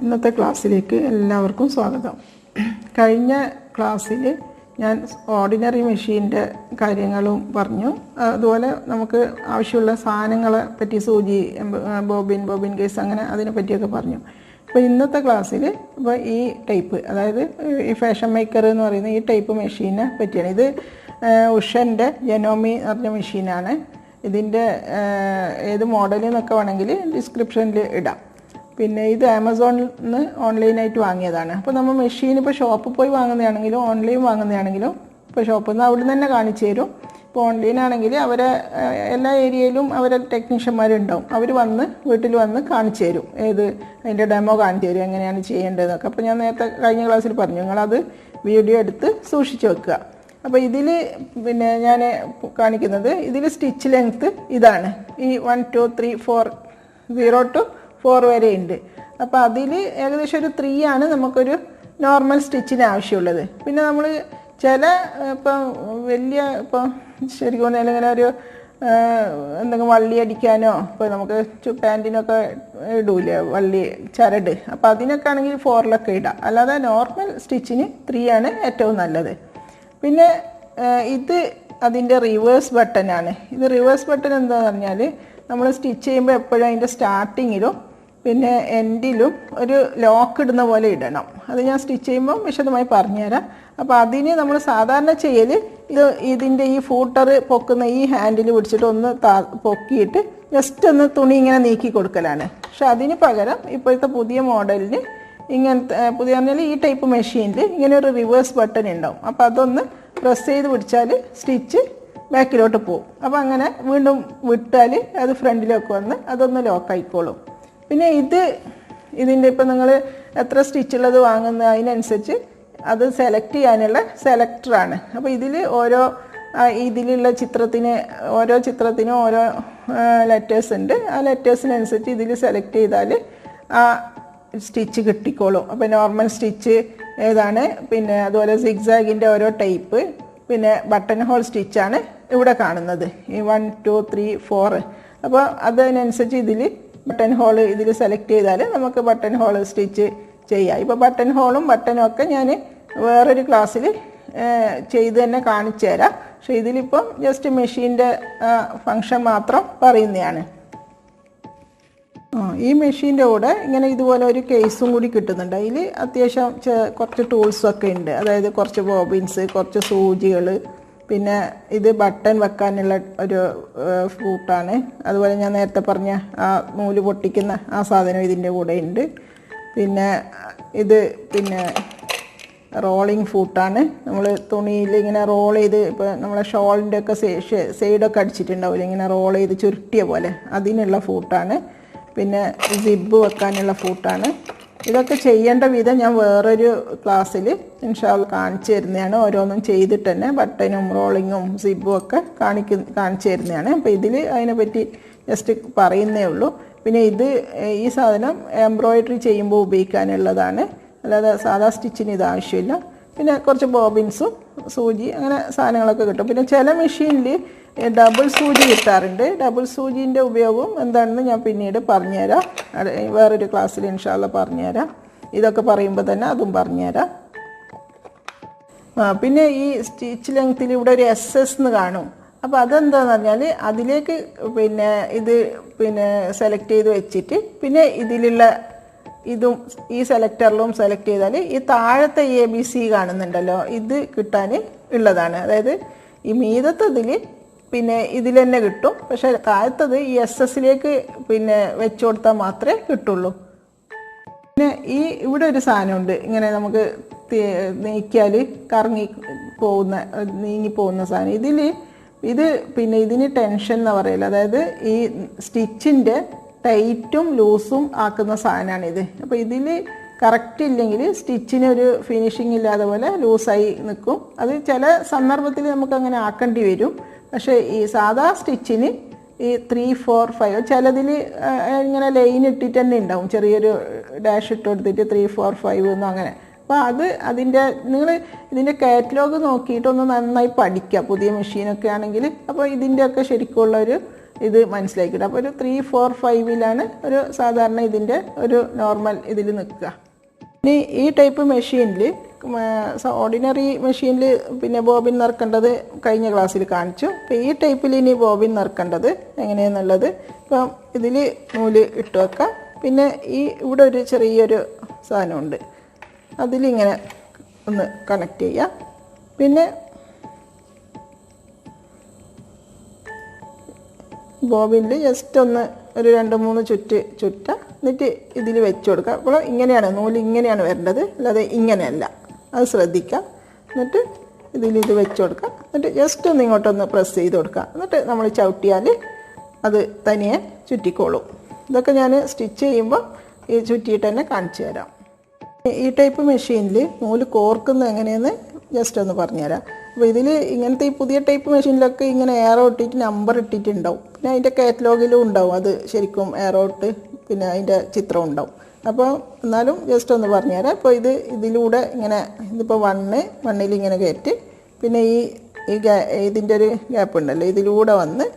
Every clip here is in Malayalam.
ഇന്നത്തെ ക്ലാസ്സിലേക്ക് എല്ലാവർക്കും സ്വാഗതം. കഴിഞ്ഞ ക്ലാസ്സിൽ ഞാൻ ഓർഡിനറി മെഷീൻ്റെ കാര്യങ്ങളും പറഞ്ഞു. അതുപോലെ നമുക്ക് ആവശ്യമുള്ള സാധനങ്ങളെ പറ്റി സൂചി, ബോബിൻ കേസ് അങ്ങനെ അതിനെ പറ്റിയൊക്കെ പറഞ്ഞു. അപ്പോൾ ഇന്നത്തെ ക്ലാസ്സിൽ ഇപ്പോൾ ഈ ടൈപ്പ്, അതായത് ഈ ഫാഷൻ മേക്കർ എന്ന് പറയുന്ന ഈ ടൈപ്പ് മെഷീനെ പറ്റിയാണ്. ഇത് ഉഷൻ്റെ ജനോമി എന്ന് പറഞ്ഞ മെഷീനാണ്. ഇതിൻ്റെ ഏത് മോഡൽ എന്നൊക്കെ വേണമെങ്കിൽ ഡിസ്ക്രിപ്ഷനിൽ ഇടാം. പിന്നെ ഇത് ആമസോണിൽ നിന്ന് ഓൺലൈനായിട്ട് വാങ്ങിയതാണ്. അപ്പോൾ നമ്മൾ മെഷീൻ ഇപ്പോൾ ഷോപ്പിൽ പോയി വാങ്ങുന്നതാണെങ്കിലും ഓൺലൈൻ വാങ്ങുന്നതാണെങ്കിലും ഇപ്പോൾ ഷോപ്പിൽ നിന്ന് അവിടെ നിന്ന് തന്നെ കാണിച്ചു തരും. ഇപ്പോൾ ഓൺലൈനാണെങ്കിൽ അവരെ എല്ലാ ഏരിയയിലും അവരെ ടെക്നീഷ്യന്മാരുണ്ടാവും. അവർ വന്ന് വീട്ടിൽ വന്ന് കാണിച്ചു തരും, അതിൻ്റെ ഡെമോ കാണിച്ചു തരും എങ്ങനെയാണ് ചെയ്യേണ്ടതെന്നൊക്കെ. അപ്പോൾ ഞാൻ നേരത്തെ കഴിഞ്ഞ ക്ലാസ്സിൽ പറഞ്ഞു, നിങ്ങളത് വീഡിയോ എടുത്ത് സൂക്ഷിച്ച് വെക്കുക. അപ്പോൾ ഇതിൽ പിന്നെ ഞാൻ കാണിക്കുന്നത് ഇതിൽ സ്റ്റിച്ച് ലെങ്ത്ത് ഇതാണ്. ഈ 1 2 3 4 0 to 4 വരെ ഉണ്ട്. അപ്പോൾ അതിൽ ഏകദേശം ഒരു 3 ആണ് നമുക്കൊരു നോർമൽ സ്റ്റിച്ചിന് ആവശ്യമുള്ളത്. പിന്നെ നമ്മൾ ചില ഇപ്പം വലിയ ഇപ്പം ശരിക്കും അല്ലെങ്കിൽ ഒരു എന്തെങ്കിലും വള്ളി അടിക്കാനോ ഇപ്പോൾ നമുക്ക് പാൻറ്റിനൊക്കെ ഇടൂലേ വള്ളി ചരട്, അപ്പോൾ അതിനൊക്കെ ആണെങ്കിൽ 4ലൊക്കെ ഇടാം. അല്ലാതെ നോർമൽ സ്റ്റിച്ചിന് 3 ആണ് ഏറ്റവും നല്ലത്. പിന്നെ ഇത് അതിൻ്റെ റിവേഴ്സ് ബട്ടനാണ്. ഇത് റിവേഴ്സ് ബട്ടൺ എന്താണെന്ന് പറഞ്ഞാൽ നമ്മൾ സ്റ്റിച്ച് ചെയ്യുമ്പോൾ എപ്പോഴും അതിൻ്റെ സ്റ്റാർട്ടിങ്ങിലും പിന്നെ എൻഡിലും ഒരു ലോക്ക് ഇടുന്ന പോലെ ഇടണം. അത് ഞാൻ സ്റ്റിച്ച് ചെയ്യുമ്പോൾ വിശദമായി പറഞ്ഞുതരാം. അപ്പോൾ അതിന് നമ്മൾ സാധാരണ ചെയ്യൽ ഇതിൻ്റെ ഈ ഫൂട്ടർ പൊക്കുന്ന ഈ ഹാൻഡിൽ പിടിച്ചിട്ട് ഒന്ന് പൊക്കിയിട്ട് ജസ്റ്റ് ഒന്ന് തുണി ഇങ്ങനെ നീക്കി കൊടുക്കലാണ്. പക്ഷെ അതിന് പകരം ഇപ്പോഴത്തെ പുതിയ മോഡലിന് ഇങ്ങനത്തെ പുതിയ പറഞ്ഞാൽ ഈ ടൈപ്പ് മെഷീനിൽ ഇങ്ങനെ ഒരു റിവേഴ്സ് ബട്ടൺ ഉണ്ടാവും. അപ്പോൾ അതൊന്ന് പ്രസ് ചെയ്ത് പിടിച്ചാൽ സ്റ്റിച്ച് ബാക്കിലോട്ട് പോകും. അപ്പോൾ അങ്ങനെ വീണ്ടും വിട്ടാൽ അത് ഫ്രണ്ടിലേക്ക് വന്ന് അതൊന്ന് ലോക്കായിക്കോളും. പിന്നെ ഇതിൻ്റെ ഇപ്പോൾ നിങ്ങൾ എത്ര സ്റ്റിച്ചുള്ളത് വാങ്ങുന്ന അതിനനുസരിച്ച് അത് സെലക്ട് ചെയ്യാനുള്ള സെലക്ടറാണ്. അപ്പോൾ ഇതിൽ ഇതിലുള്ള ഓരോ ചിത്രത്തിനും ഓരോ ലെറ്റേഴ്സ് ഉണ്ട്. ആ ലെറ്റേഴ്സിനനുസരിച്ച് ഇതിൽ സെലക്ട് ചെയ്താൽ ആ സ്റ്റിച്ച് കിട്ടിക്കോളും. അപ്പോൾ നോർമൽ സ്റ്റിച്ച് ഏതാണ്, പിന്നെ അതുപോലെ സിഗ്സാഗിൻ്റെ ഓരോ ടൈപ്പ്, പിന്നെ ബട്ടൺ ഹോൾ സ്റ്റിച്ചാണ് ഇവിടെ കാണുന്നത്, ഈ 1 2 3 4. അപ്പോൾ അതിനനുസരിച്ച് ഇതിൽ ബട്ടൺ ഹോൾ ഇതിൽ സെലക്ട് ചെയ്താൽ നമുക്ക് ബട്ടൺ ഹോൾ സ്റ്റിച്ച് ചെയ്യാം. ഇപ്പോൾ ബട്ടൺ ഹോളും ബട്ടനും ഒക്കെ ഞാൻ വേറൊരു ക്ലാസ്സിൽ ചെയ്ത് തന്നെ കാണിച്ചു തരാം. പക്ഷേ ഇതിലിപ്പം ജസ്റ്റ് മെഷീൻ്റെ ഫങ്ഷൻ മാത്രം പറയുന്നതാണ്. ഈ മെഷീൻ്റെ കൂടെ ഇങ്ങനെ ഇതുപോലെ ഒരു കേസും കൂടി കിട്ടുന്നുണ്ട്. അതിൽ അത്യാവശ്യം കുറച്ച് ടൂൾസൊക്കെ ഉണ്ട്. അതായത് കുറച്ച് ബോബിൻസ്, കുറച്ച് സൂചികൾ, പിന്നെ ഇത് ബട്ടൺ വെക്കാനുള്ള ഒരു ഫൂട്ടാണ്. അതുപോലെ ഞാൻ നേരത്തെ പറഞ്ഞ ആ നൂല് പൊട്ടിക്കുന്ന ആ സാധനം ഇതിൻ്റെ കൂടെ ഉണ്ട്. പിന്നെ ഇത് റോളിങ് ഫൂട്ടാണ്. നമ്മൾ തുണിയിൽ ഇങ്ങനെ റോൾ ചെയ്ത് ഇപ്പോൾ നമ്മളെ ഷോളിൻ്റെ ഒക്കെ സൈഡൊക്കെ അടിച്ചിട്ടുണ്ടാവില്ല, ഇങ്ങനെ റോൾ ചെയ്ത് ചുരുട്ടിയ പോലെ, അതിനുള്ള ഫൂട്ടാണ്. പിന്നെ സിബ് വെക്കാനുള്ള ഫൂട്ടാണ്. ഇതൊക്കെ ചെയ്യേണ്ട വിധം ഞാൻ വേറൊരു ക്ലാസ്സിൽ ഇൻഷാ അല്ലാഹ് കാണിച്ചു തരുന്നതാണ്. ഓരോന്നും ചെയ്തിട്ട് തന്നെ ബട്ടനും റോളിങ്ങും സിബും ഒക്കെ കാണിച്ചു തരുന്നതാണ്. അപ്പോൾ ഇതിൽ അതിനെപ്പറ്റി ജസ്റ്റ് പറയുന്നേ ഉള്ളൂ. പിന്നെ ഈ സാധനം എംബ്രോയിഡറി ചെയ്യുമ്പോൾ ഉപയോഗിക്കാനുള്ളതാണ്, അല്ലാതെ സാധാ സ്റ്റിച്ചിന് ഇത് ആവശ്യമില്ല. പിന്നെ കുറച്ച് ബോബിൻസും സൂചി അങ്ങനെ സാധനങ്ങളൊക്കെ കിട്ടും. പിന്നെ ചില മെഷീനിൽ ഡബിൾ സൂചി കിട്ടാറുണ്ട്. ഡബിൾ സൂചിൻ്റെ ഉപയോഗം എന്താണെന്ന് ഞാൻ പിന്നീട് പറഞ്ഞുതരാം, വേറൊരു ക്ലാസ്സിൽ ഇൻഷാ അല്ലാഹ് പറഞ്ഞുതരാം. ഇതൊക്കെ പറയുമ്പോൾ തന്നെ അതും പറഞ്ഞുതരാം. പിന്നെ ഈ സ്റ്റിച്ച് ലെങ്ത്തിൽ ഇവിടെ ഒരു SS എന്ന് കാണും. അപ്പോൾ അതെന്താണെന്ന് പറഞ്ഞാൽ അതിലേക്ക് സെലക്ട് ചെയ്ത് വെച്ചിട്ട് പിന്നെ ഇതിലുള്ള ഇതും ഈ സെലക്ടറിലും സെലക്ട് ചെയ്താൽ ഈ താഴത്തെ ABC കാണുന്നുണ്ടല്ലോ, ഇത് കിട്ടാൻ ഉള്ളതാണ്. അതായത് ഈ മീതത്തതിൽ ഇതിൽ തന്നെ കിട്ടും. പക്ഷേ താഴത്തത് ഈ SSലേക്ക് വെച്ചു കൊടുത്താൽ മാത്രമേ കിട്ടുള്ളൂ. പിന്നെ ഇവിടെ ഒരു സാധനമുണ്ട്, ഇങ്ങനെ നമുക്ക് നീക്കിയാൽ നീങ്ങി പോകുന്ന സാധനം. ഇതിന് ടെൻഷൻ എന്ന് പറയില്ല. അതായത് ഈ സ്റ്റിച്ചിൻ്റെ ടൈറ്റും ലൂസും ആക്കുന്ന സാധനമാണിത്. അപ്പോൾ ഇതിൽ കറക്റ്റ് ഇല്ലെങ്കിൽ സ്റ്റിച്ചിന് ഒരു ഫിനിഷിങ് ഇല്ലാതെ പോലെ ലൂസായി നിൽക്കും. അത് ചില സന്ദർഭത്തിൽ നമുക്ക് അങ്ങനെ ആക്കേണ്ടി വരും. പക്ഷേ ഈ സാധാ സ്റ്റിച്ചിന് ഈ 3 4 5 ചിലതിൽ ഇങ്ങനെ ലൈൻ ഇട്ടിട്ട് തന്നെ ഉണ്ടാവും, ചെറിയൊരു ഡാഷ് ഇട്ട് കൊടുത്തിട്ട് 3 4 5 എന്നോ അങ്ങനെ. അപ്പോൾ നിങ്ങൾ ഇതിൻ്റെ കാറ്റലോഗ് നോക്കിയിട്ടൊന്ന് നന്നായി പഠിക്കുക, പുതിയ മെഷീനൊക്കെ ആണെങ്കിൽ. അപ്പോൾ ഇതിൻ്റെയൊക്കെ ശരിക്കുള്ളൊരു ഇത് മനസ്സിലാക്കിയിട്ട്. അപ്പോൾ ഒരു 3, 4, 5 ഒരു സാധാരണ ഇതിൻ്റെ ഒരു നോർമൽ ഇതിൽ നിൽക്കുക. ഇനി ഈ ടൈപ്പ് മെഷീനിൽ ഓർഡിനറി മെഷീനിൽ പിന്നെ ബോബിൻ നിറക്കേണ്ടത് കഴിഞ്ഞ ക്ലാസ്സിൽ കാണിച്ചു. അപ്പോൾ ഈ ടൈപ്പിൽ ഇനി ബോബിൻ നിറക്കേണ്ടത് എങ്ങനെയാണെന്നുള്ളത് ഇപ്പം ഇതിൽ നൂല് ഇട്ട് വെക്കാം. പിന്നെ ഇവിടെ ഒരു ചെറിയൊരു സാധനമുണ്ട്, അതിലിങ്ങനെ ഒന്ന് കണക്ട് ചെയ്യാം. പിന്നെ ബോബിനിൽ ജസ്റ്റ് ഒന്ന് ഒരു 2-3 ചുറ്റുക, എന്നിട്ട് ഇതിൽ വെച്ച് കൊടുക്കുക. അപ്പോൾ ഇങ്ങനെയാണ് നൂല് ഇങ്ങനെയാണ് വരേണ്ടത്, അല്ലാതെ ഇങ്ങനെയല്ല, അത് ശ്രദ്ധിക്കുക. എന്നിട്ട് ഇത് വെച്ച് കൊടുക്കുക. എന്നിട്ട് ജസ്റ്റ് ഒന്ന് ഇങ്ങോട്ടൊന്ന് പ്രസ് ചെയ്ത് കൊടുക്കുക. എന്നിട്ട് നമ്മൾ ചവിട്ടിയാൽ അത് തനിയെ ചുറ്റിക്കോളും. ഇതൊക്കെ ഞാൻ സ്റ്റിച്ച് ചെയ്യുമ്പോൾ ഈ ചുറ്റിയിട്ട് തന്നെ കാണിച്ചു തരാം. ഈ ടൈപ്പ് മെഷീനിൽ നൂല് കോർക്കുന്നത് എങ്ങനെയെന്ന് ജസ്റ്റ് ഒന്ന് പറഞ്ഞുതരാം. അപ്പോൾ ഇതിൽ ഇങ്ങനത്തെ ഈ പുതിയ ടൈപ്പ് മെഷീനിലൊക്കെ ഇങ്ങനെ എയറോ ഇട്ടിട്ട് നമ്പർ ഇട്ടിട്ടുണ്ടാവും. പിന്നെ അതിൻ്റെ കാറ്റലോഗിലും ഉണ്ടാവും അത് ശരിക്കും എയറോ ഇട്ട് പിന്നെ അതിൻ്റെ ചിത്രം ഉണ്ടാവും. അപ്പോൾ എന്നാലും ജസ്റ്റ് ഒന്ന് പറഞ്ഞുതരാം. അപ്പോൾ ഇതിലൂടെ ഇങ്ങനെ ഇതിപ്പോൾ 1 ഇങ്ങനെ കയറ്റി, പിന്നെ ഇതിൻ്റെ ഒരു ഗ്യാപ്പ് ഉണ്ടല്ലോ, ഇതിലൂടെ വന്ന്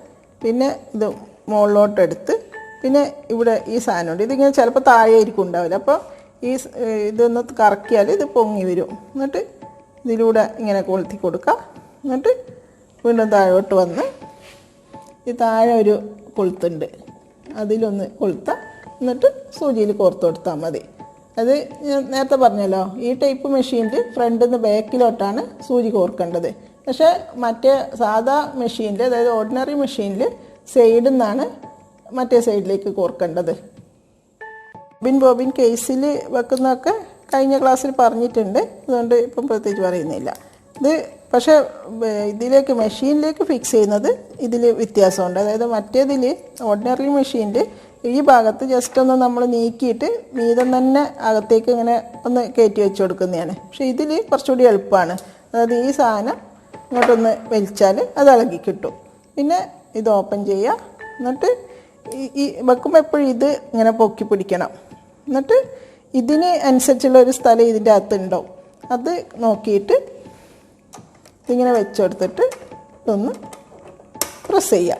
പിന്നെ ഇത് മുകളിലോട്ടെടുത്ത്, പിന്നെ ഇവിടെ ഈ സാധനമുണ്ട്, ഇതിങ്ങനെ ചിലപ്പോൾ താഴെ ആയിരിക്കും ഉണ്ടാവില്ല. അപ്പോൾ ഇതൊന്ന് കറക്കിയാൽ ഇത് പൊങ്ങി വരും. എന്നിട്ട് ഇതിലൂടെ ഇങ്ങനെ കൊളുത്തി കൊടുക്കുക. എന്നിട്ട് വീണ്ടും താഴോട്ട് വന്ന് ഈ താഴെ ഒരു കൊളുത്തുണ്ട്, അതിലൊന്ന് കൊളുത്താം. എന്നിട്ട് സൂചിയിൽ കോർത്ത് കൊടുത്താൽ മതി. അത് ഞാൻ നേരത്തെ പറഞ്ഞല്ലോ, ഈ ടൈപ്പ് മെഷീനിൽ ഫ്രണ്ടിൽ നിന്ന് ബാക്കിലോട്ടാണ് സൂചി കോർക്കേണ്ടത്. പക്ഷേ മറ്റേ സാധാ മെഷീനിൽ, അതായത് ഓർഡിനറി മെഷീനിൽ സൈഡിൽ നിന്നാണ് മറ്റേ സൈഡിലേക്ക് കോർക്കേണ്ടത്. ബോബിൻ കേസിൽ വെക്കുന്നതൊക്കെ കഴിഞ്ഞ ക്ലാസ്സിൽ പറഞ്ഞിട്ടുണ്ട്, അതുകൊണ്ട് ഇപ്പം പ്രത്യേകിച്ച് പറയുന്നില്ല. ഇത് പക്ഷേ ഇതിലേക്ക് മെഷീനിലേക്ക് ഫിക്സ് ചെയ്യുന്നത് ഇതിൽ വ്യത്യാസമുണ്ട്. അതായത് മറ്റേതിൽ ഓർഡിനറി മെഷീനിൽ ഈ ഭാഗത്ത് ജസ്റ്റ് ഒന്ന് നമ്മൾ നീക്കിയിട്ട് മീതം തന്നെ അകത്തേക്ക് ഇങ്ങനെ ഒന്ന് കയറ്റി വെച്ച് കൊടുക്കുന്നതാണ്. പക്ഷേ ഇതിൽ കുറച്ചുകൂടി എളുപ്പമാണ്. അതായത് ഈ സാധനം ഇങ്ങോട്ടൊന്ന് വലിച്ചാൽ അത് ഇളകി കിട്ടും. പിന്നെ ഇത് ഓപ്പൺ ചെയ്യുക. എന്നിട്ട് ഈ വെക്കുമ്പോൾ എപ്പോഴും ഇത് ഇങ്ങനെ പൊക്കി പിടിക്കണം. എന്നിട്ട് ഇതിന് അനുസരിച്ചുള്ള ഒരു സ്ഥലം ഇതിൻ്റെ അകത്തുണ്ടാവും, അത് നോക്കിയിട്ട് ഇതിങ്ങനെ വെച്ചെടുത്തിട്ട് ഇതൊന്ന് പ്രസ് ചെയ്യുക.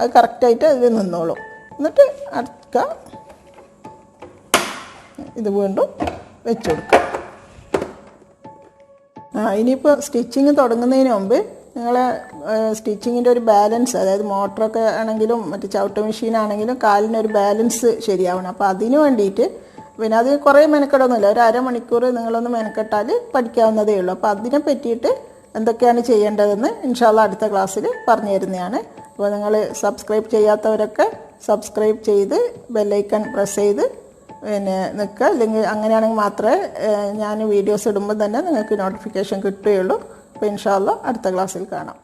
അത് കറക്റ്റായിട്ട് അതിൽ നിന്നോളും. എന്നിട്ട് അടക്കുക, ഇത് വീണ്ടും വെച്ച് കൊടുക്കുക. ഇനിയിപ്പോൾ സ്റ്റിച്ചിങ് തുടങ്ങുന്നതിന് മുമ്പ് നിങ്ങളെ സ്റ്റിച്ചിങ്ങിൻ്റെ ഒരു ബാലൻസ്, അതായത് മോട്ടറൊക്കെ ആണെങ്കിലും മറ്റ് ചവിട്ട് മെഷീനാണെങ്കിലും കാലിനൊരു ബാലൻസ് ശരിയാവണം. അപ്പോൾ അതിന് വേണ്ടിയിട്ട് പിന്നെ അത് കുറേ മെനക്കെടൊന്നുമില്ല, ഒരു അരമണിക്കൂർ നിങ്ങളൊന്ന് മെനക്കെട്ടാൽ പഠിക്കാവുന്നതേ ഉള്ളൂ. അപ്പോൾ അതിനെ പറ്റിയിട്ട് എന്തൊക്കെയാണ് ചെയ്യേണ്ടതെന്ന് ഇൻഷാല്ലാ അടുത്ത ക്ലാസ്സിൽ പറഞ്ഞു തരുന്നതാണ്. അപ്പോൾ നിങ്ങൾ സബ്സ്ക്രൈബ് ചെയ്യാത്തവരൊക്കെ സബ്സ്ക്രൈബ് ചെയ്ത് ബെല്ലൈക്കൺ പ്രസ് ചെയ്ത് പിന്നെ നിൽക്കുക. അല്ലെങ്കിൽ അങ്ങനെയാണെങ്കിൽ മാത്രമേ ഞാൻ വീഡിയോസ് ഇടുമ്പോൾ തന്നെ നിങ്ങൾക്ക് നോട്ടിഫിക്കേഷൻ കിട്ടുകയുള്ളൂ. അപ്പോൾ ഇൻഷാല്ലാ അടുത്ത ക്ലാസ്സിൽ കാണാം.